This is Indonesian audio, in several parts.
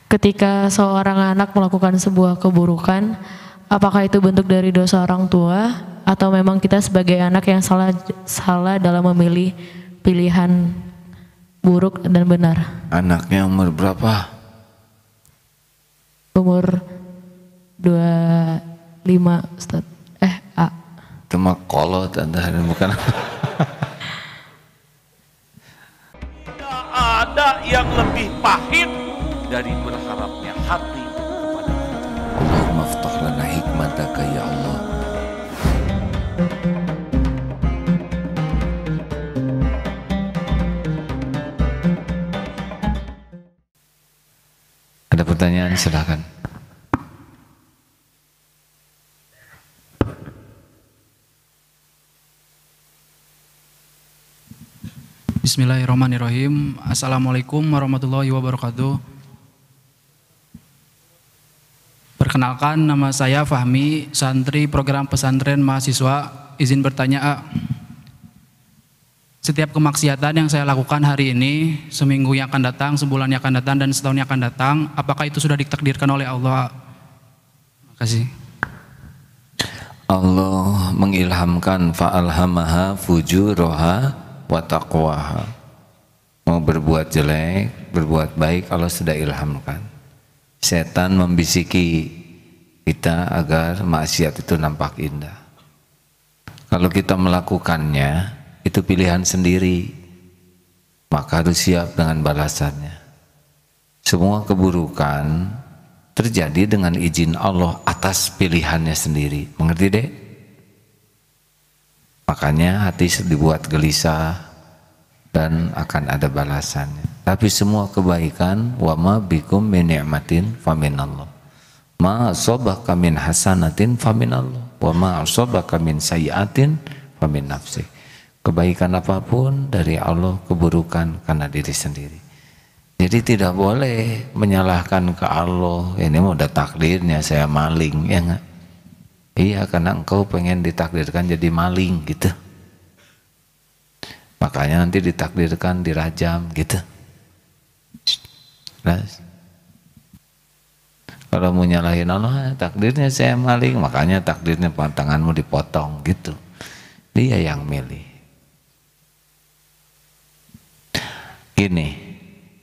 Ketika seorang anak melakukan sebuah keburukan, apakah itu bentuk dari dosa orang tua atau memang kita sebagai anak yang salah dalam memilih pilihan buruk dan benar? Anaknya umur berapa? Umur 25, Ustaz. A. Cuma kolot Anda bukan? Tidak ada yang lebih pahit dari berharapnya hati kepada Allahumma ftah lana hikmataka ya Allah. Ada pertanyaan, silakan. Bismillahirrahmanirrahim. Assalamualaikum warahmatullahi wabarakatuh. Perkenalkan, nama saya Fahmi, santri program pesantren mahasiswa. Izin bertanya, A. Setiap kemaksiatan yang saya lakukan hari ini, seminggu yang akan datang, sebulan yang akan datang, dan setahun yang akan datang, apakah itu sudah ditakdirkan oleh Allah? Terima kasih. Allah mengilhamkan fa'alhamaha fujuraha wa taqwaha. Mau berbuat jelek, berbuat baik, Allah sudah ilhamkan. Setan membisiki kita agar maksiat itu nampak indah. Kalau kita melakukannya, itu pilihan sendiri, maka harus siap dengan balasannya. Semua keburukan terjadi dengan izin Allah atas pilihannya sendiri. Mengerti dek? Makanya hati dibuat gelisah dan akan ada balasannya. Tapi semua kebaikan, wa ma bikum min ni'matin faminallah. Ma asabaka min hasanatin faminallah, wa ma asabaka min sayyi'atin famin nafsik. Kebaikan apapun dari Allah, keburukan karena diri sendiri. Jadi tidak boleh menyalahkan ke Allah. Ini mau udah takdirnya saya maling, ya enggak? Iya, karena engkau pengen ditakdirkan jadi maling gitu. Makanya nanti ditakdirkan dirajam gitu. Kalau mau nyalahin Allah, takdirnya saya maling, makanya takdirnya tanganmu dipotong gitu. Dia yang milih. Gini,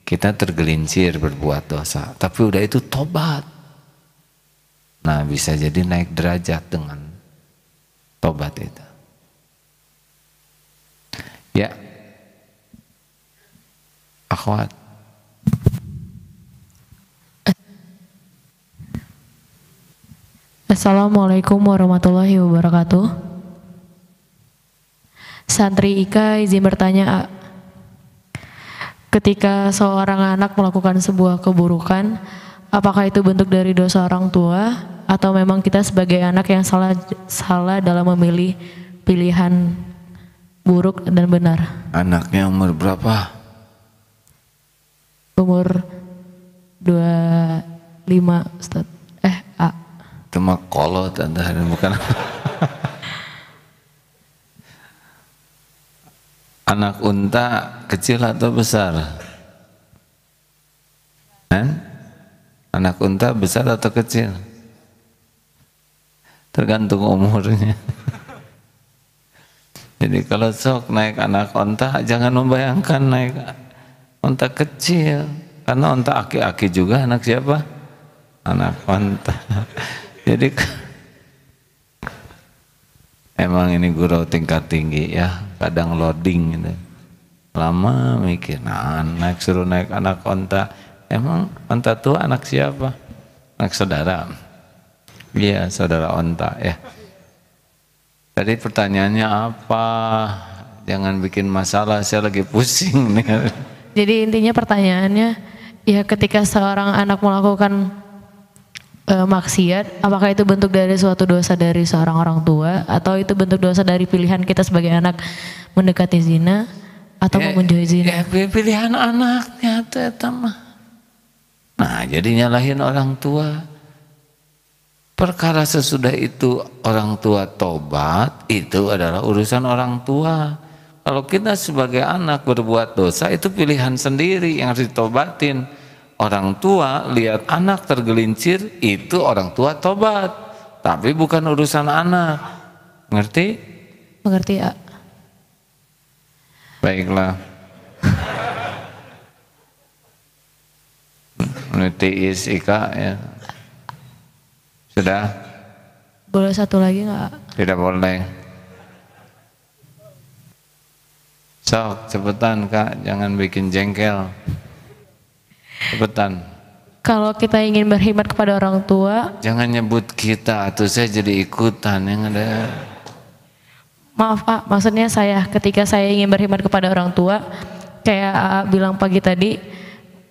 kita tergelincir berbuat dosa, tapi udah itu tobat. Nah, bisa jadi naik derajat dengan tobat itu. Ya, akhwat. Assalamualaikum warahmatullahi wabarakatuh. Santri Ika izin bertanya, A. Ketika seorang anak melakukan sebuah keburukan, apakah itu bentuk dari dosa orang tua atau memang kita sebagai anak yang salah dalam memilih pilihan buruk dan benar? Anaknya umur berapa? Umur 25, Ustaz. A. Cuma kolot Anda bukan? Anak unta kecil atau besar? Anak unta besar atau kecil? Tergantung umurnya. Jadi kalau sok naik anak unta, jangan membayangkan naik unta kecil, karena unta aki-aki juga anak siapa? Anak unta. Jadi emang ini gurau tingkat tinggi ya, kadang loading gitu. Lama mikir, suruh naik anak unta. Emang unta tua anak siapa? Anak saudara. Iya, saudara unta ya. Tadi pertanyaannya apa? Jangan bikin masalah, saya lagi pusing nih. Jadi intinya pertanyaannya, ya ketika seorang anak melakukan maksiat, apakah itu bentuk dari suatu dosa dari seorang orang tua atau itu bentuk dosa dari pilihan kita sebagai anak mendekati zina atau menjauhi zina? Pilihan anaknya itu mah. Nah, jadi nyalahin orang tua. Perkara sesudah itu orang tua tobat, itu adalah urusan orang tua. Kalau kita sebagai anak berbuat dosa, itu pilihan sendiri yang harus ditobatin. orang tua lihat anak tergelincir, itu orang tua tobat, tapi bukan urusan anak. Ngerti? Mengerti ya? Baiklah. Tiis Ika ya. Sudah? Boleh satu lagi nggak? Tidak boleh. Sok, cepetan Kak, jangan bikin jengkel. Cepetan. Kalau kita ingin berkhidmat kepada orang tua, Jangan nyebut kita, atau saya jadi ikutan yang ada. maaf Pak, maksudnya saya ketika saya ingin berkhidmat kepada orang tua, kayak AA bilang pagi tadi,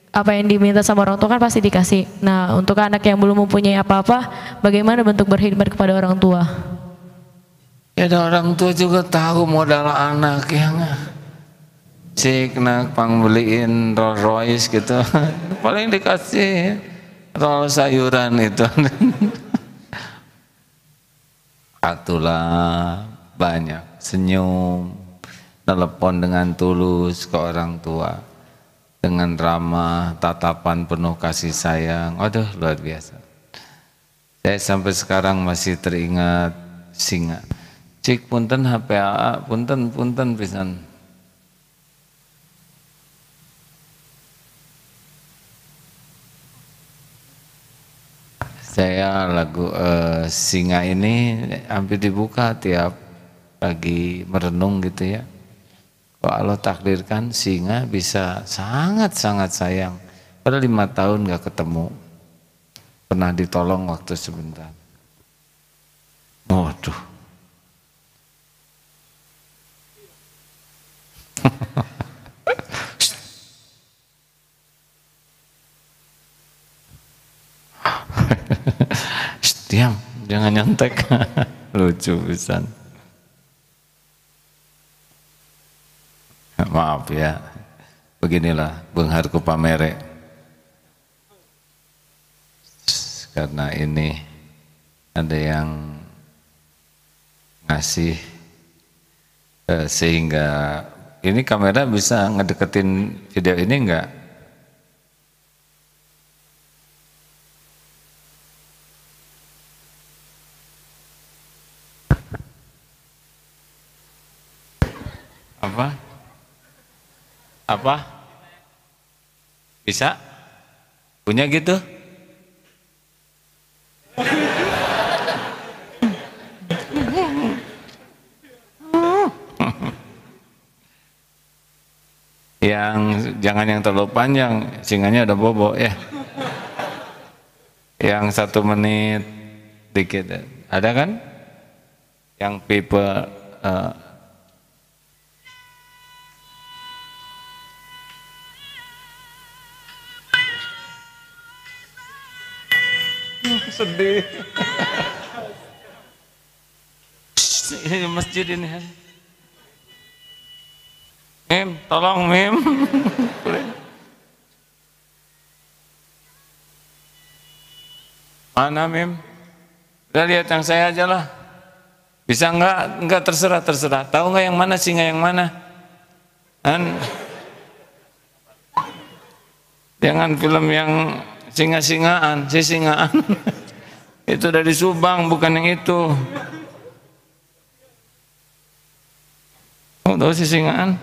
apa yang diminta sama orang tua kan pasti dikasih. Nah, untuk anak yang belum mempunyai apa-apa, bagaimana bentuk berkhidmat kepada orang tua? Ya ada orang tua juga tahu modal anak yang cik nak pangbeliin Rolls Royce gitu, paling dikasih roll sayuran itu. Atulah banyak senyum, telepon dengan tulus ke orang tua, dengan ramah, tatapan penuh kasih sayang. Aduh luar biasa. Saya sampai sekarang masih teringat singa. Cik punten HP AA, punten pisan. Saya lagu singa ini hampir dibuka tiap lagi merenung gitu ya. Kalau Allah takdirkan singa bisa sangat-sangat sayang. Pada 5 tahun gak ketemu. Pernah ditolong waktu sebentar. Waduh. Diam, jangan nyontek. Lucu pisan. Maaf ya. Beginilah beungharku pamere. Karena ini ada yang ngasih sehingga ini kamera bisa ngedeketin video ini enggak? Apa? Bisa? Punya gitu? Yang jangan yang terlalu panjang, singanya udah bobo ya. Yang 1 menit dikit, ada kan? Yang people sedih. Ini masjid ini. Mim, tolong Mim. Mana Mim? Udah lihat yang saya aja lah. Bisa enggak? Enggak, terserah. Tahu enggak yang mana singa yang mana? Kan? Jangan film yang singa-singaan, singaan. Itu dari Subang, bukan yang itu. Oh, tahu singaan?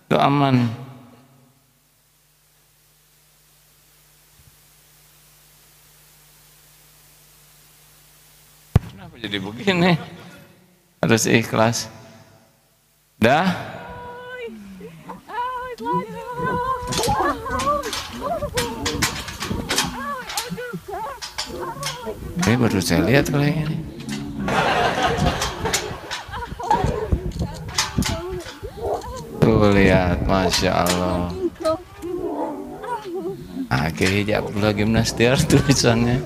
Itu aman. Kenapa jadi begini? Harus ikhlas. Dah? Ini baru saya lihat kalau yang ini. Tuh lihat, Masya Allah. Akhirnya pula gimnastiar tulisannya.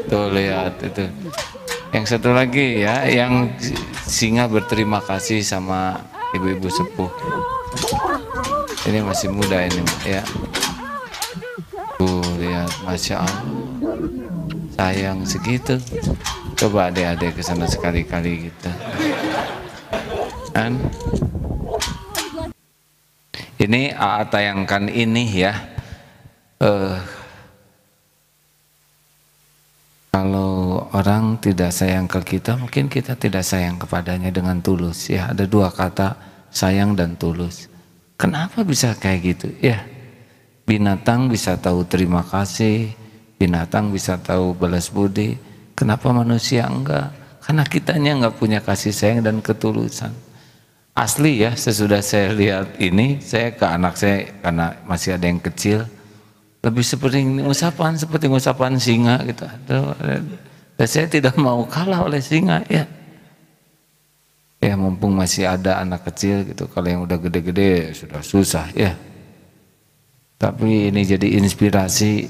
Tuh lihat itu. Yang satu lagi ya, yang singa berterima kasih sama ibu-ibu sepuh. Ini masih muda ini ya. Tuh lihat, Masya Allah. Sayang segitu. Coba adik-adik ke sana sekali-kali gitu. Kan? Ini AA tayangkan ini ya. Kalau orang tidak sayang ke kita, mungkin kita tidak sayang kepadanya dengan tulus. Ya, ada dua kata, sayang dan tulus. Kenapa bisa kayak gitu? Ya, binatang bisa tahu terima kasih, binatang bisa tahu balas budi. Kenapa manusia enggak? Karena kitanya enggak punya kasih sayang dan ketulusan. Asli ya, sesudah saya lihat ini, saya ke anak saya karena masih ada yang kecil, lebih seperti ucapan singa gitu. Dan saya tidak mau kalah oleh singa ya. Ya mumpung masih ada anak kecil gitu, kalau yang udah gede-gede sudah susah ya. Tapi ini jadi inspirasi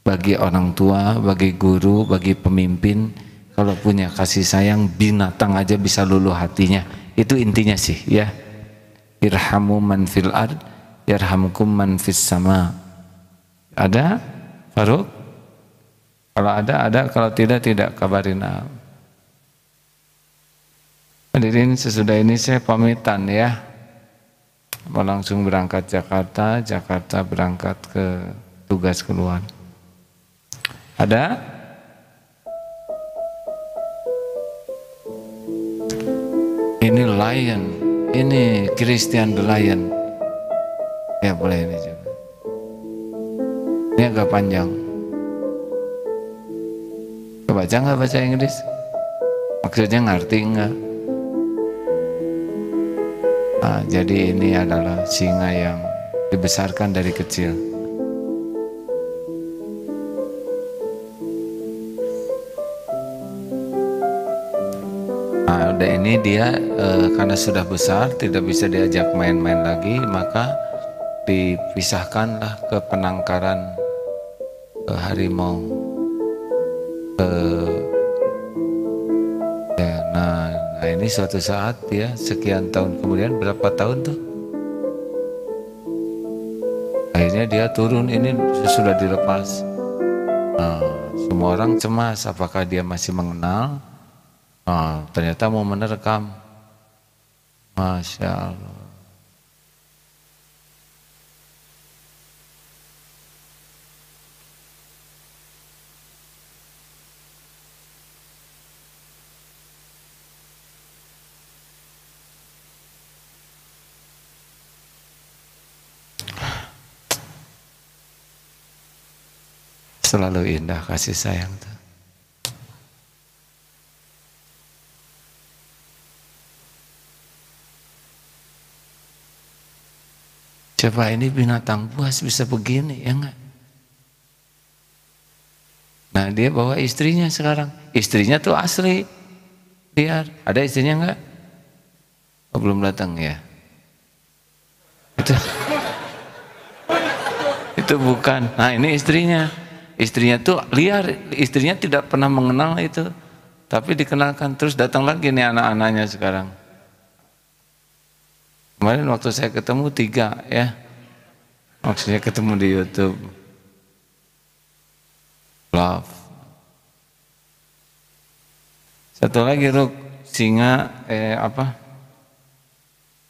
bagi orang tua, bagi guru, bagi pemimpin. Kalau punya kasih sayang, binatang aja bisa luluh hatinya. Itu intinya sih ya. Irhamu man fil ard yarhamkum man fis sama. Ada Faruk? Kalau ada, kalau tidak kabarin. Hadirin, sesudah ini saya pamitan ya. Mau langsung berangkat Jakarta berangkat ke tugas keluar. Ada? Ini Lion, ini Christian the Lion. Ya boleh ini juga. Ini agak panjang. Kebaca nggak bahasa Inggris? Maksudnya ngerti nggak? Nah, jadi ini adalah singa yang dibesarkan dari kecil. Nah, udah ini dia karena sudah besar tidak bisa diajak main-main lagi, maka dipisahkanlah ke penangkaran harimau. Nah ini suatu saat ya, sekian tahun kemudian, berapa tahun tuh, akhirnya dia turun, ini sudah dilepas. Nah, semua orang cemas apakah dia masih mengenal. Nah, ternyata mau menerkam. Masya Allah. Selalu indah kasih sayang tuh. Coba ini binatang buas bisa begini ya enggak? Nah dia bawa istrinya sekarang. Istrinya tuh asli. Biar ada istrinya enggak? Oh, belum datang ya. Itu bukan. Nah ini istrinya. Istrinya tuh liar, istrinya tidak pernah mengenal itu, tapi dikenalkan. Terus datang lagi nih anak-anaknya sekarang. Kemarin waktu saya ketemu 3 ya, maksudnya ketemu di YouTube. Love. Satu lagi Ruk, singa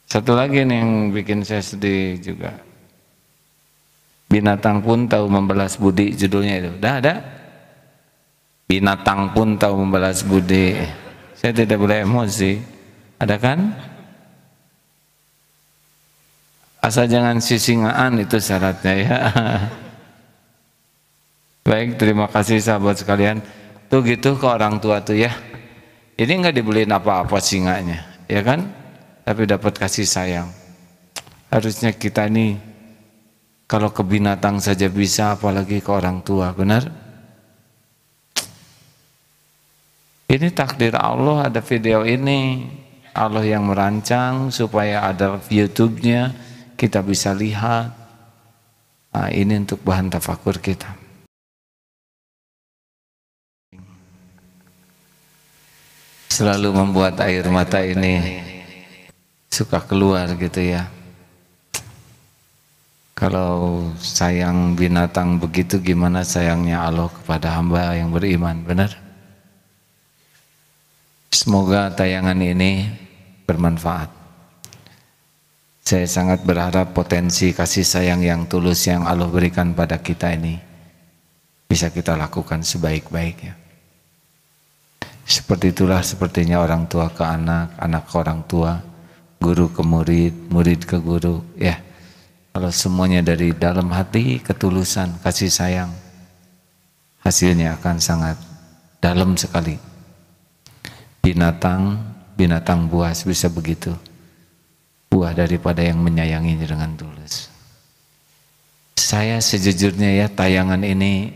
satu lagi nih yang bikin saya sedih juga. Binatang pun tahu membalas budi, judulnya itu. Udah ada? Binatang pun tahu membalas budi. Saya tidak boleh emosi. Ada kan? Asal jangan sisingaan, itu syaratnya ya. Baik, terima kasih sahabat sekalian. Tuh gitu ke orang tua tuh ya. Ini nggak dibeliin apa-apa singanya, ya kan? Tapi dapat kasih sayang. Harusnya kita nih, kalau ke binatang saja bisa, apalagi ke orang tua, benar? Ini takdir Allah, ada video ini. Allah yang merancang supaya ada YouTube-nya, kita bisa lihat. Nah, ini untuk bahan tafakur kita. Selalu membuat air mata ini suka keluar gitu ya. Kalau sayang binatang begitu, gimana sayangnya Allah kepada hamba yang beriman, benar? Semoga tayangan ini bermanfaat. Saya sangat berharap potensi kasih sayang yang tulus yang Allah berikan pada kita ini bisa kita lakukan sebaik-baiknya. Seperti itulah sepertinya orang tua ke anak, anak ke orang tua, guru ke murid, murid ke guru. Ya, kalau semuanya dari dalam hati, ketulusan, kasih sayang, hasilnya akan sangat dalam sekali. Binatang buas bisa begitu. Buah daripada yang menyayanginya dengan tulus. Saya sejujurnya ya, tayangan ini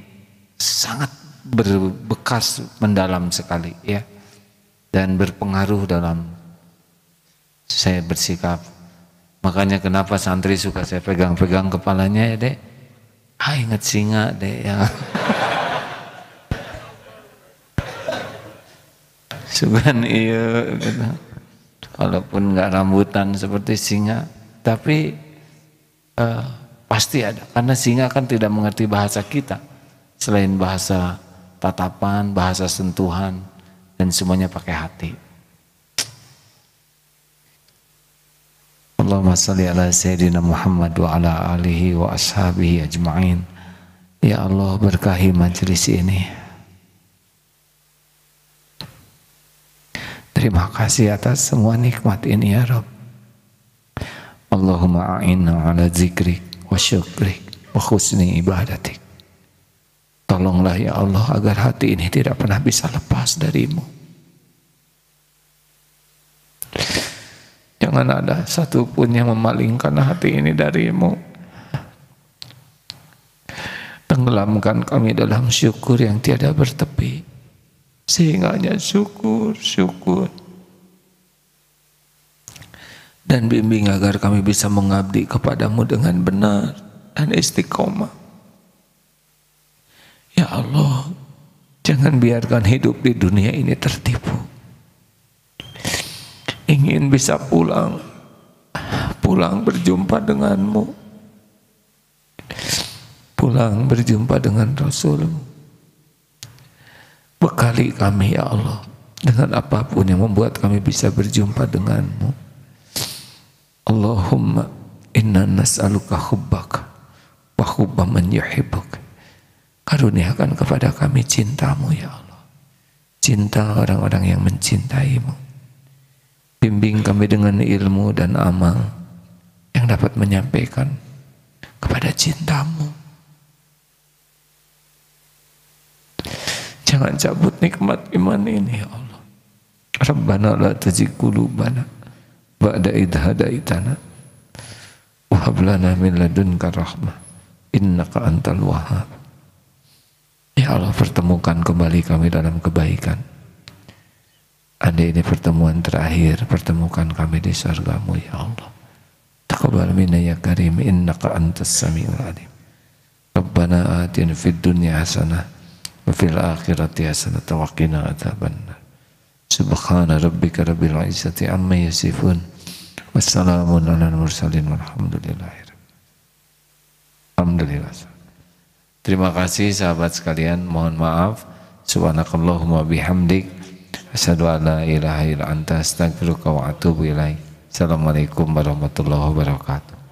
sangat berbekas mendalam sekali ya, dan berpengaruh dalam saya bersikap. Makanya kenapa santri suka saya pegang-pegang kepalanya ya dek, ingat singa dek ya. Sugan iya gitu. Walaupun nggak rambutan seperti singa, tapi pasti ada, karena singa kan tidak mengerti bahasa kita selain bahasa tatapan, bahasa sentuhan, dan semuanya pakai hati. Allahumma salli ala Sayyidina Muhammad wa ala alihi wa ashabihi ajma'in. Ya Allah, berkahi majelis ini. Terima kasih atas semua nikmat ini ya Rabb. Allahumma a'inna ala zikrik wa syukrik wa husni ibadatik. Tolonglah ya Allah agar hati ini tidak pernah bisa lepas darimu. Jangan ada satupun yang memalingkan hati ini darimu. Tenggelamkan kami dalam syukur yang tiada bertepi, sehingga hanya syukur. Dan bimbing agar kami bisa mengabdi kepadamu dengan benar dan istiqomah. Ya Allah, jangan biarkan hidup di dunia ini tertipu. Ingin bisa pulang berjumpa denganmu, pulang berjumpa dengan Rasulmu. Bekali kami ya Allah dengan apapun yang membuat kami bisa berjumpa denganmu. Allahumma inna nas'aluka hubbaka wa hubba man yuhibbuk. Karuniakan kepada kami cintamu ya Allah, cinta orang-orang yang mencintaimu. Bimbing kami dengan ilmu dan amal yang dapat menyampaikan kepada cintamu. Jangan cabut nikmat iman ini ya Allah. Rabbana la tuzigh qulubana ba'da idh hadaitana wa hab lana min ladunka rahmah innaka antal wahhab. Ya Allah, pertemukan kembali kami dalam kebaikan. Andai ini pertemuan terakhir, pertemukan kami di surgamu ya Allah. Taqabbal minna ya karim innaka antas samiul alim. Rabbana atina fid dunya hasanah wa fil akhirati hasanah wa qina adzabannar. Subhana rabbika rabbil izzati amma yasifun. Wassalamun ala mursalin walhamdulillah. Alhamdulillah. Terima kasih sahabat sekalian, mohon maaf. Subhanakallahumma bihamdik asyhadu an la ilaha illa anta astaghfiruka wa atubu ilaik. Assalamualaikum warahmatullahi wabarakatuh.